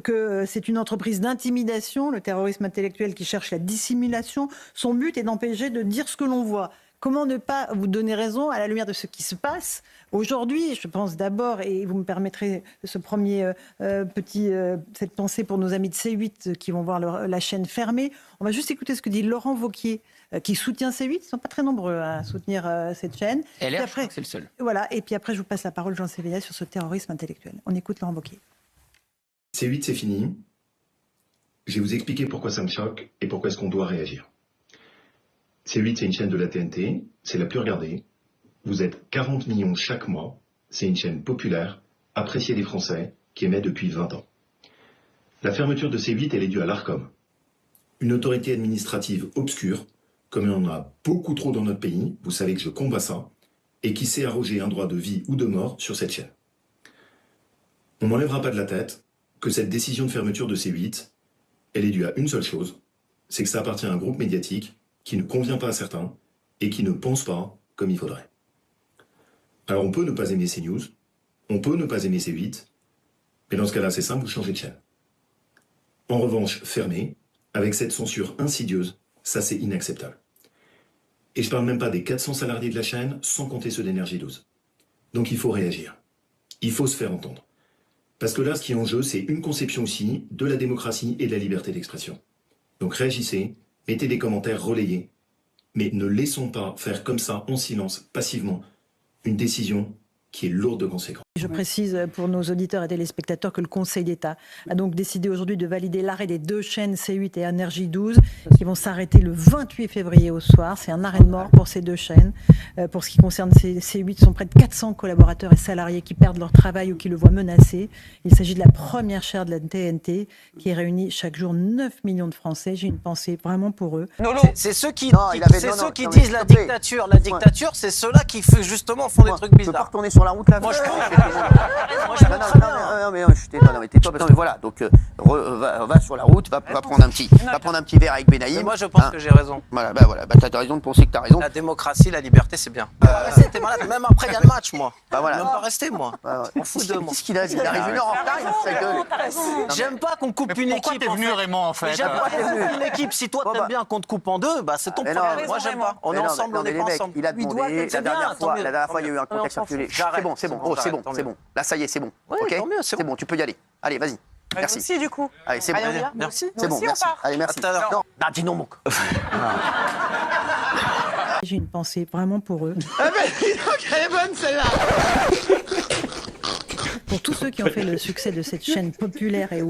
que c'est une entreprise d'intimidation, le terrorisme intellectuel qui cherche la dissimulation. Son but est d'empêcher de dire ce que l'on voit. Comment ne pas vous donner raison à la lumière de ce qui se passe aujourd'hui? Je pense d'abord, et vous me permettrez ce premier cette pensée pour nos amis de C8 qui vont voir la chaîne fermée. On va juste écouter ce que dit Laurent Wauquiez, qui soutient C8. Ils ne sont pas très nombreux à soutenir cette chaîne. LR, après, c'est le seul. Voilà, et puis après, je vous passe la parole, Jean Sévillas, sur ce terrorisme intellectuel. On écoute Laurent Wauquiez. C8, c'est fini. Je vais vous expliquer pourquoi ça me choque et pourquoi est-ce qu'on doit réagir. C8, c'est une chaîne de la TNT, c'est la plus regardée. Vous êtes 40 millions chaque mois. C'est une chaîne populaire, appréciée des Français, qui émet depuis 20 ans. La fermeture de C8, elle est due à l'Arcom. Une autorité administrative obscure, comme il y en a beaucoup trop dans notre pays, vous savez que je combats ça, et qui s'est arrogé un droit de vie ou de mort sur cette chaîne. On m'enlèvera pas de la tête que cette décision de fermeture de C8, elle est due à une seule chose, c'est que ça appartient à un groupe médiatique qui ne convient pas à certains et qui ne pense pas comme il faudrait. Alors on peut ne pas aimer CNews, on peut ne pas aimer C8, mais dans ce cas-là, c'est simple, vous changez de chaîne. En revanche, fermer, avec cette censure insidieuse, ça c'est inacceptable. Et je parle même pas des 400 salariés de la chaîne, sans compter ceux d'Énergie 12. Donc il faut réagir. Il faut se faire entendre. Parce que là, ce qui est en jeu, c'est une conception aussi de la démocratie et de la liberté d'expression. Donc réagissez, mettez des commentaires relayés, mais ne laissons pas faire comme ça, en silence, passivement, une décision qui est lourde de conséquences. Je précise pour nos auditeurs et téléspectateurs que le Conseil d'État a donc décidé aujourd'hui de valider l'arrêt des deux chaînes C8 et Énergie 12 qui vont s'arrêter le 28 février au soir. C'est un arrêt de mort pour ces deux chaînes. Pour ce qui concerne C8, ce sont près de 400 collaborateurs et salariés qui perdent leur travail ou qui le voient menacé. Il s'agit de la première chaîne de la TNT qui réunit chaque jour 9 millions de Français. J'ai une pensée vraiment pour eux. C'est ceux qui disent la dictature. La dictature, c'est ceux-là qui justement font des trucs bizarres. Tu peux pas retourner sur la route là. Moi, je pense. mais tais-toi. Non, mais voilà, donc va sur la route, va prendre un petit verre avec Benaïm. Moi, je pense que j'ai raison. Voilà, t'as raison de penser que t'as raison. La démocratie, la liberté, c'est bien. T'es malade, même après il y a le match, moi. Bah voilà. Même pas rester, moi. On fout de moi. Qu'est-ce qu'il a? Il arrive une heure en retard, il fout sa gueule. J'aime pas qu'on coupe une équipe. Pourquoi t'es venu, Raymond, en fait? J'aime pas qu'on coupe une équipe. Si toi t'aimes bien qu'on te coupe en deux, bah c'est ton problème. Moi, j'aime pas. On est ensemble, on est pas ensemble. Il a demandé, la dernière fois, il y a eu un contexte particulier. C'est bon. Là, ça y est, c'est bon. Ok, c'est bon, tu peux y aller. Allez, vas-y. Merci. Merci du coup. Allez, c'est bon. Merci. C'est bon, merci. Allez, merci. Non, dis non, mon. J'ai une pensée vraiment pour eux. Ah ben, dis donc, elle est bonne celle-là. Pour tous ceux qui ont fait le succès de cette chaîne populaire et